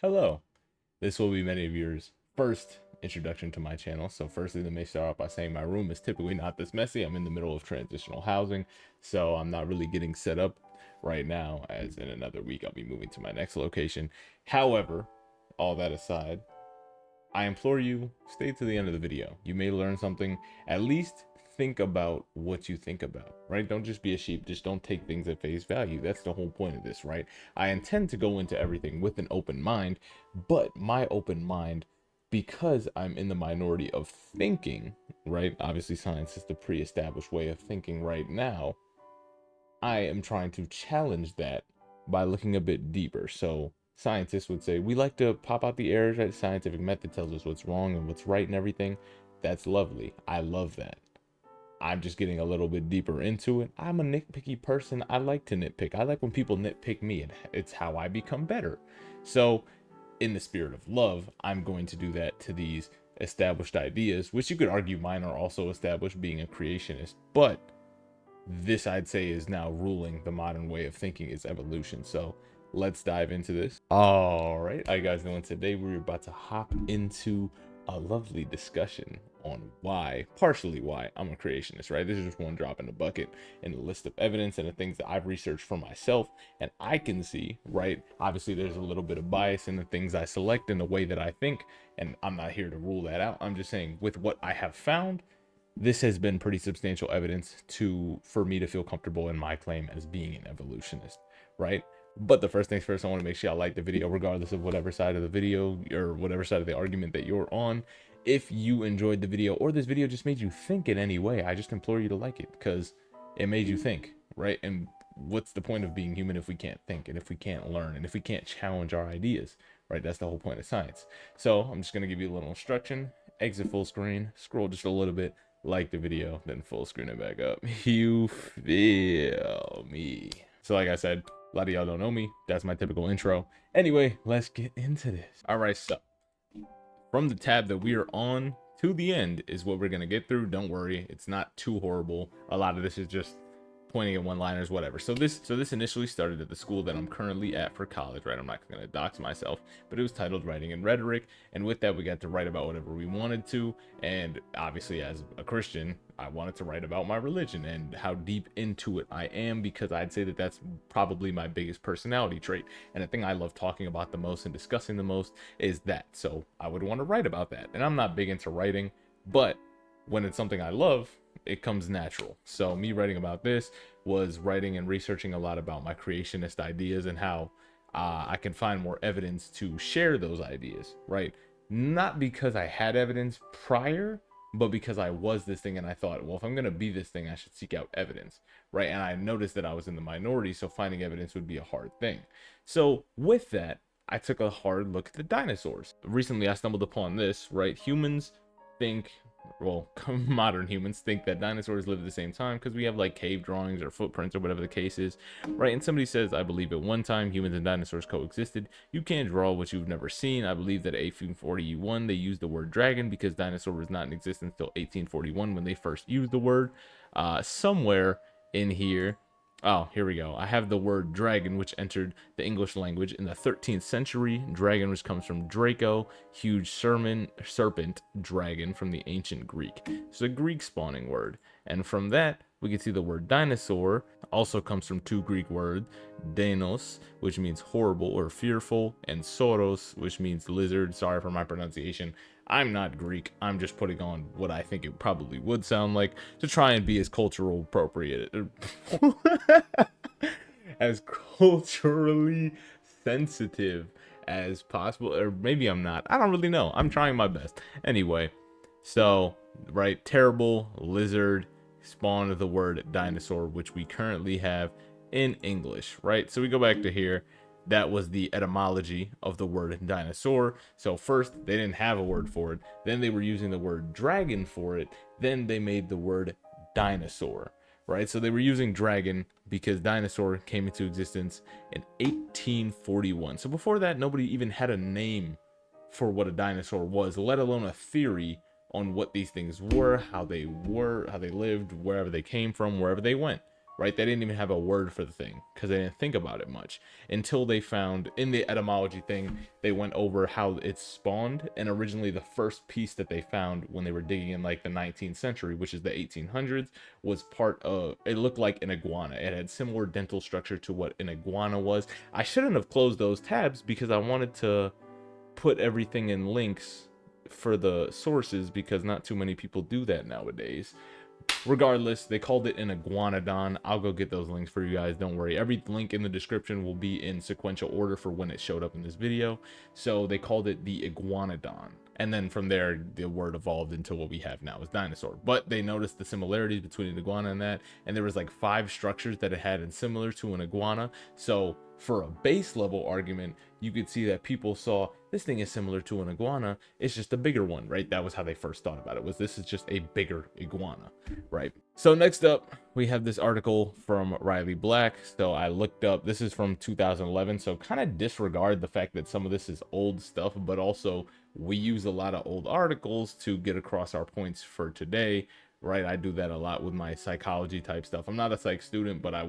Hello. This will be many of yours first introduction to my channel. So firstly, let me start off by saying my room is typically not this messy. I'm in the middle of transitional housing, so I'm not really getting set up right now, as in another week I'll be moving to my next location. However, all that aside, I implore you, stay to the end of the video. You may learn something. At least think about what you think about, right? Don't just be a sheep. Just don't take things at face value. That's the whole point of this, right? I intend to go into everything with an open mind, but my open mind, because I'm in the minority of thinking, right? Obviously, science is the pre-established way of thinking right now. I am trying to challenge that by looking a bit deeper. So scientists would say, we like to pop out the errors, right? Scientific method tells us what's wrong and what's right and everything. That's lovely. I love that. I'm just getting a little bit deeper into it. I'm a nitpicky person. I like to nitpick. I like when people nitpick me. It's how I become better. So in the spirit of love, I'm going to do that to these established ideas, which you could argue mine are also established, being a creationist. But this, I'd say, is now ruling the modern way of thinking, is evolution. So let's dive into this. All right, how you guys doing today? We're about to hop into a lovely discussion on why, partially why, I'm a creationist, right? This is just one drop in the bucket in the list of evidence and the things that I've researched for myself and I can see, right? Obviously, there's a little bit of bias in the things I select and the way that I think, and I'm not here to rule that out. I'm just saying, with what I have found, this has been pretty substantial evidence for me to feel comfortable in my claim as being an evolutionist, right? But the first things first, I want to make sure I like the video regardless of whatever side of the video or whatever side of the argument that you're on. If you enjoyed the video or this video just made you think in any way, I just implore you to like it because it made you think, right? And what's the point of being human if we can't think and if we can't learn and if we can't challenge our ideas, right? That's the whole point of science. So I'm just going to give you a little instruction. Exit full screen, scroll just a little bit, like the video, then full screen it back up. You feel me? So like I said, a lot of y'all don't know me. That's my typical intro. Anyway, let's get into this. All right, so from the tab that we are on to the end is what we're gonna get through. Don't worry, it's not too horrible. A lot of this is just pointing at one-liners, whatever. So this initially started at the school that I'm currently at for college, right? I'm not gonna dox myself, but it was titled Writing and Rhetoric, and with that we got to write about whatever we wanted to. And obviously, as a Christian, I wanted to write about my religion and how deep into it I am, because I'd say that that's probably my biggest personality trait, and the thing I love talking about the most and discussing the most is that. So I would want to write about that, and I'm not big into writing, but when it's something I love, it comes natural. So me writing about this was writing and researching a lot about my creationist ideas and how I can find more evidence to share those ideas, right? Not because I had evidence prior, but because I was this thing and I thought, well, if I'm going to be this thing, I should seek out evidence, right? And I noticed that I was in the minority, so finding evidence would be a hard thing. So with that, I took a hard look at the dinosaurs. Recently, I stumbled upon this, right? Humans think, well, modern humans think that dinosaurs live at the same time because we have like cave drawings or footprints or whatever the case is, right? And somebody says, I believe at one time humans and dinosaurs coexisted. You can't draw what you've never seen. I believe that 1841 they used the word dragon because dinosaur was not in existence until 1841 when they first used the word. Somewhere in here, oh, here we go. I have the word dragon, which entered the English language in the 13th century. Dragon, which comes from Draco, huge serpent, dragon from the ancient Greek. It's a Greek spawning word. And from that, we can see the word dinosaur also comes from two Greek words, Deinos, which means horrible or fearful, and Sauros, which means lizard. Sorry for my pronunciation. I'm not Greek. I'm just putting on what I think it probably would sound like to try and be as cultural appropriate, as culturally sensitive as possible. Or maybe I'm not. I don't really know. I'm trying my best. Anyway, so, right, terrible, lizard, spawn of the word dinosaur, which we currently have in English, right? So we go back to here. That was the etymology of the word dinosaur. So first they didn't have a word for it, then they were using the word dragon for it, then they made the word dinosaur, right? So they were using dragon because dinosaur came into existence in 1841. So before that, nobody even had a name for what a dinosaur was, let alone a theory on what these things were, how they lived, wherever they came from, wherever they went, right? They didn't even have a word for the thing because they didn't think about it much until they found in the etymology thing, they went over how it spawned. And originally the first piece that they found when they were digging in like the 19th century, which is the 1800s, was part of, it looked like an iguana. It had similar dental structure to what an iguana was. I shouldn't have closed those tabs because I wanted to put everything in links for the sources because not too many people do that nowadays. Regardless, they called it an iguanodon. I'll go get those links for you guys, don't worry. Every link in the description will be in sequential order for when it showed up in this video. So they called it the iguanodon, and then from there the word evolved into what we have now as dinosaur. But they noticed the similarities between an iguana and that, and there was like 5 structures that it had and similar to an iguana. So for a base level argument, you could see that people saw this thing is similar to an iguana, it's just a bigger one, right? That was how they first thought about it, was this is just a bigger iguana, right? So next up, we have this article from Riley Black. So I looked up, this is from 2011, so kind of disregard the fact that some of this is old stuff, but also we use a lot of old articles to get across our points for today, right? I do that a lot with my psychology type stuff. I'm not a psych student, but I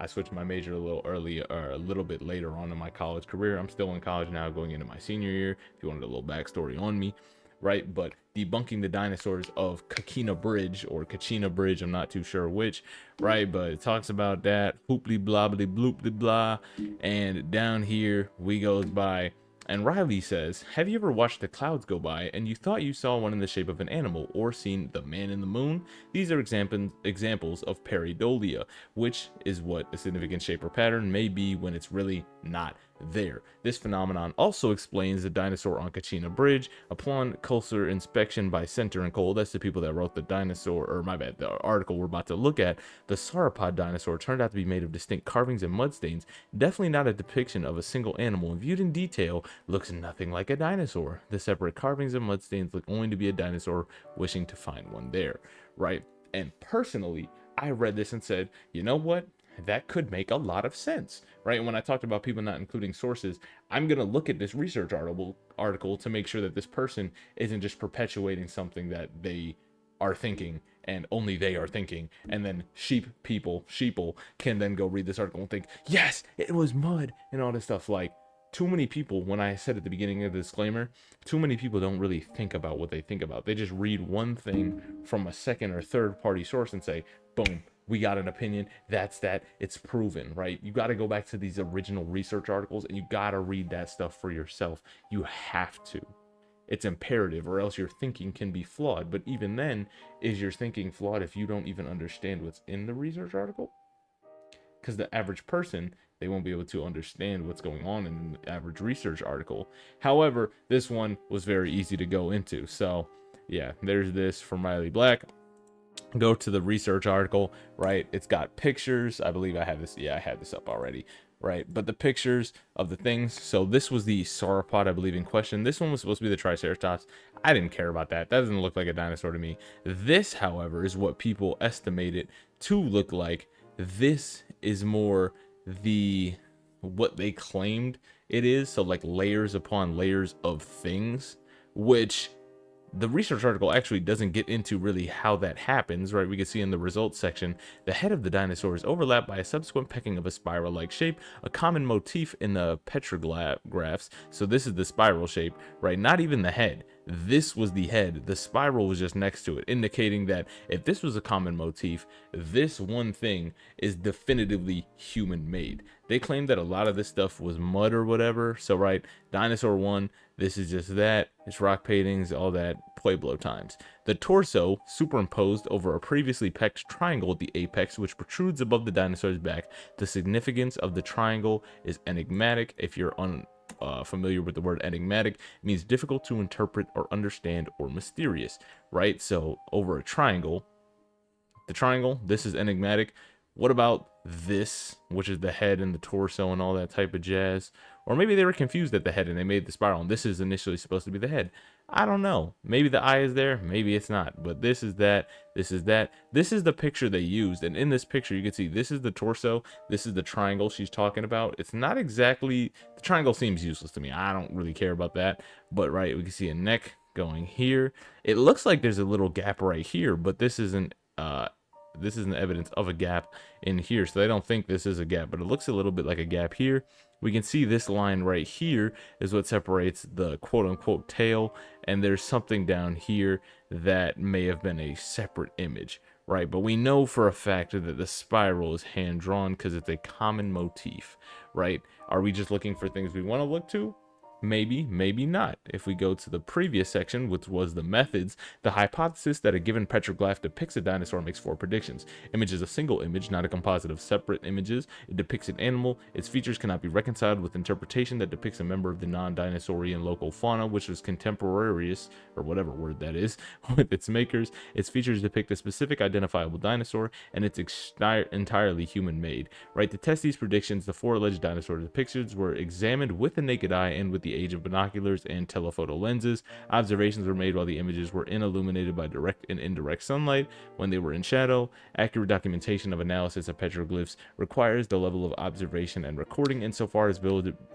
switched my major a little early, or a little bit later on in my college career. I'm still in college now, going into my senior year, if you wanted a little backstory on me, right? But debunking the dinosaurs of Kachina Bridge, or Kachina Bridge, I'm not too sure which, right? But it talks about that, hooply blobbly blooply blah, and down here we goes by, and Riley says, have you ever watched the clouds go by and you thought you saw one in the shape of an animal, or seen the man in the moon? These are examples of pareidolia, which is what a significant shape or pattern may be when it's really not there. This phenomenon also explains the dinosaur on Kachina Bridge. Upon closer inspection by Center and Cole, that's the people that wrote the dinosaur, or my bad, the article we're about to look at, the sauropod dinosaur turned out to be made of distinct carvings and mud stains. Definitely not a depiction of a single animal, and viewed in detail, looks nothing like a dinosaur. The separate carvings and mud stains look only to be a dinosaur wishing to find one there, right? And personally, I read this and said, you know what? That could make a lot of sense, right? And when I talked about people not including sources, I'm going to look at this research article to make sure that this person isn't just perpetuating something that they are thinking and only they are thinking, and then sheeple can then go read this article and think, yes, it was mud and all this stuff. Like, too many people, when I said at the beginning of the disclaimer, too many people don't really think about what they think about. They just read one thing from a second or third party source and say, boom, we got an opinion, that's that, it's proven, right? You got to go back to these original research articles and you got to read that stuff for yourself. You have to. It's imperative, or else your thinking can be flawed. But even then, is your thinking flawed if you don't even understand what's in the research article? Because the average person, they won't be able to understand what's going on in the average research article. However, this one was very easy to go into. So yeah, there's this from Riley Black. Go to the research article, right? It's got pictures. I believe I have this. Yeah, I had this up already, right? But the pictures of the things. So this was the sauropod, I believe, in question. This one was supposed to be the triceratops. I didn't care about that. That doesn't look like a dinosaur to me. This, however, is what people estimate it to look like. This is more what they claimed it is. So like layers upon layers of things, which the research article actually doesn't get into really how that happens, right? We can see in the results section, the head of the dinosaur is overlapped by a subsequent pecking of a spiral-like shape, a common motif in the petrographs. So this is the spiral shape, right? Not even the head. This was the head. The spiral was just next to it, indicating that if this was a common motif, this one thing is definitively human-made. They claim that a lot of this stuff was mud or whatever. So, right, Dinosaur 1, this is just that. It's rock paintings, all that Pueblo times. The torso superimposed over a previously pecked triangle at the apex, which protrudes above the dinosaur's back. The significance of the triangle is enigmatic. If you're familiar with the word enigmatic, it means difficult to interpret or understand or mysterious, right? So over a triangle, the triangle, this is enigmatic. What about this, which is the head and the torso and all that type of jazz? Or maybe they were confused at the head and they made the spiral and this is initially supposed to be the head. I don't know. Maybe the eye is there, maybe it's not. But this is that, this is that. This is the picture they used. And in this picture, you can see this is the torso, this is the triangle she's talking about. It's not exactly, the triangle seems useless to me. I don't really care about that. But right, we can see a neck going here. It looks like there's a little gap right here, but this isn't this isn't evidence of a gap in here, so they don't think this is a gap, but it looks a little bit like a gap here. We can see this line right here is what separates the quote-unquote tail, and there's something down here that may have been a separate image, right? But we know for a fact that the spiral is hand-drawn because it's a common motif, right? Are we just looking for things we want to look to? Maybe, maybe not. If we go to the previous section, which was the methods, the hypothesis that a given petroglyph depicts a dinosaur makes 4 predictions. Image is a single image, not a composite of separate images. It depicts an animal. Its features cannot be reconciled with interpretation that depicts a member of the non-dinosaurian local fauna, which was contemporaneous, or whatever word that is, with its makers. Its features depict a specific identifiable dinosaur, and it's entirely human-made. Right, to test these predictions, the 4 alleged dinosaur depictions were examined with the naked eye and with the aid of binoculars and telephoto lenses. Observations were made while the images were illuminated by direct and indirect sunlight. When they were in shadow, accurate documentation of analysis of petroglyphs requires the level of observation and recording insofar as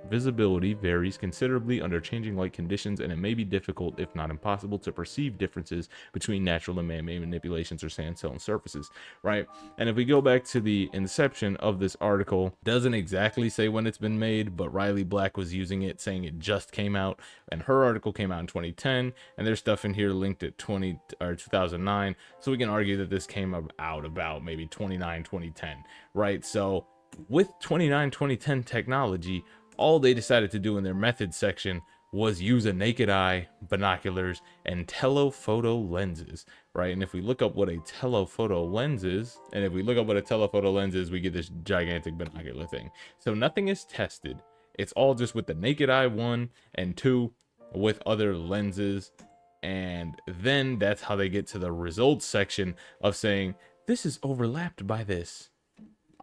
visibility varies considerably under changing light conditions, and it may be difficult, if not impossible, to perceive differences between natural and man-made manipulations or sandstone surfaces, right? And if we go back to the inception of this article, doesn't exactly say when it's been made, but Riley Black was using it, saying it just came out, and her article came out in 2010, and there's stuff in here linked at 2009, so we can argue that this came out about maybe 2010, right? So with 2010 technology, all they decided to do in their methods section was use a naked eye, binoculars, and telephoto lenses, right? And if we look up what a telephoto lens is, we get this gigantic binocular thing. So nothing is tested. It's all just with the naked eye, 1, and 2, with other lenses. And then that's how they get to the results section of saying, this is overlapped by this.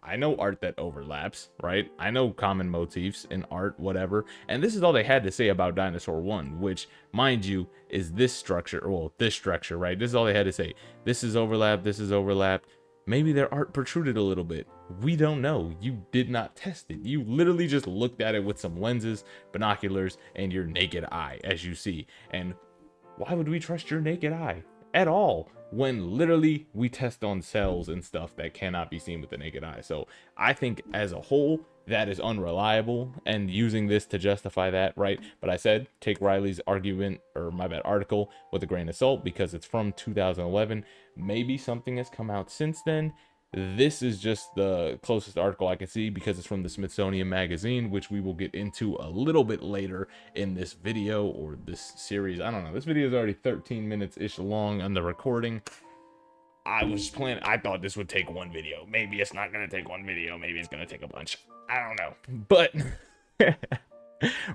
I know art that overlaps, right? I know common motifs in art, whatever. And this is all they had to say about Dinosaur 1, which, mind you, is this structure, right? This is all they had to say. This is overlapped, this is overlapped. Maybe their art protruded a little bit. We don't know. You did not test it. You literally just looked at it with some lenses, binoculars, and your naked eye, as you see. And why would we trust your naked eye at all, when literally we test on cells and stuff that cannot be seen with the naked eye? So I think as a whole, that is unreliable, and using this to justify that, right? But I said, take Riley's argument, or my bad, article with a grain of salt, because it's from 2011. Maybe something has come out since then. This is just the closest article I can see because it's from the Smithsonian Magazine, which we will get into a little bit later in this video, or this series. I don't know. This video is already 13 minutes-ish long on the recording. I thought this would take 1 video. Maybe it's not going to take 1 video. Maybe it's going to take a bunch. I don't know. But,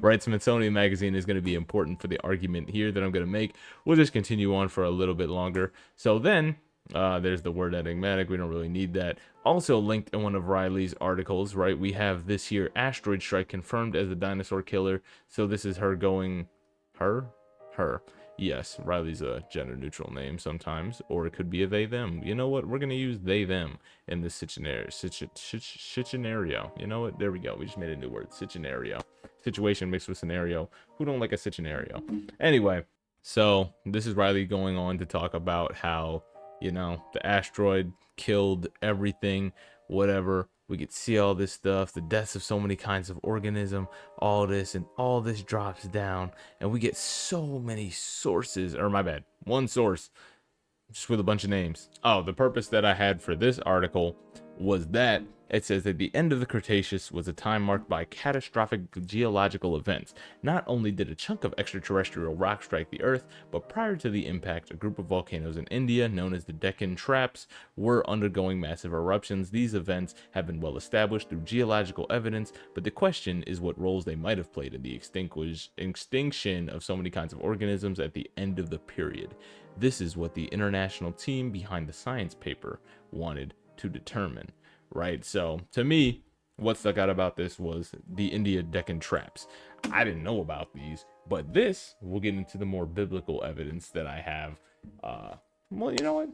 right, Smithsonian Magazine is going to be important for the argument here that I'm going to make. We'll just continue on for a little bit longer. So then, there's the word enigmatic. We don't really need that. Also linked in one of Riley's articles, right, we have this here, asteroid strike confirmed as the dinosaur killer. So this is her going, her. Yes, Riley's a gender neutral name sometimes, or it could be a they them. You know what, we're gonna use they them in this scenario. You know what, there we go, we just made a new word, scenario. Situation mixed with scenario. Who don't like a scenario? Anyway, so this is Riley going on to talk about how, you know, the asteroid killed everything, whatever. We could see all this stuff, the deaths of so many kinds of organism, all this, and all this drops down, and we get so many sources, or my bad, 1 source, just with a bunch of names. Oh, the purpose that I had for this article was that it says that the end of the Cretaceous was a time marked by catastrophic geological events. Not only did a chunk of extraterrestrial rock strike the Earth, but prior to the impact, a group of volcanoes in India, known as the Deccan Traps, were undergoing massive eruptions. These events have been well established through geological evidence, but the question is what roles they might have played in the extinction of so many kinds of organisms at the end of the period. This is what the international team behind the science paper wanted to determine. Right, so to me, what stuck out about this was the India Deccan Traps. I didn't know about these, but this, we'll get into the more biblical evidence that I have. Well, you know what?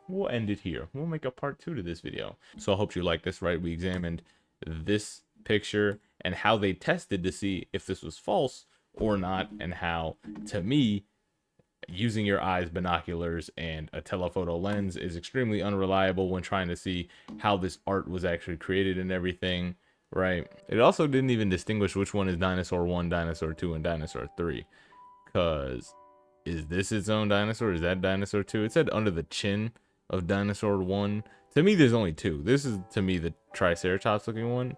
We'll end it here. We'll make a part 2 to this video. So I hope you like this, right? We examined this picture and how they tested to see if this was false or not, and how, to me, using your eyes, binoculars, and a telephoto lens is extremely unreliable when trying to see how this art was actually created and everything, right? It also didn't even distinguish which one is Dinosaur 1, Dinosaur 2, and Dinosaur 3. Because is this its own dinosaur? Is that Dinosaur 2? It said under the chin of Dinosaur 1. To me, there's only 2. This is, to me, the Triceratops looking one.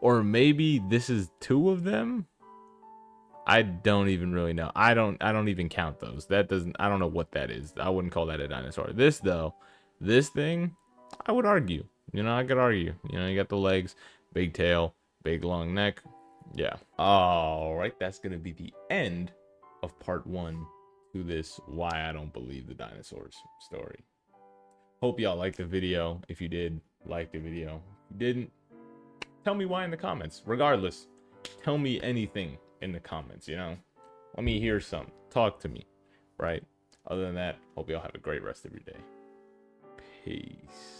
Or maybe this is 2 of them? I don't even really know. I don't even count those. That doesn't, I don't know what that is. I wouldn't call that a dinosaur. This though, this thing, I would argue. You know, I could argue. You know, you got the legs, big tail, big long neck. Yeah. All right, that's going to be the end of part 1 to this Why I Don't Believe the Dinosaurs story. Hope y'all liked the video. If you did, like the video. If you didn't, tell me why in the comments. Regardless, tell me anything in the comments, you know? Let me hear some. Talk to me, right? Other than that, hope y'all have a great rest of your day. Peace.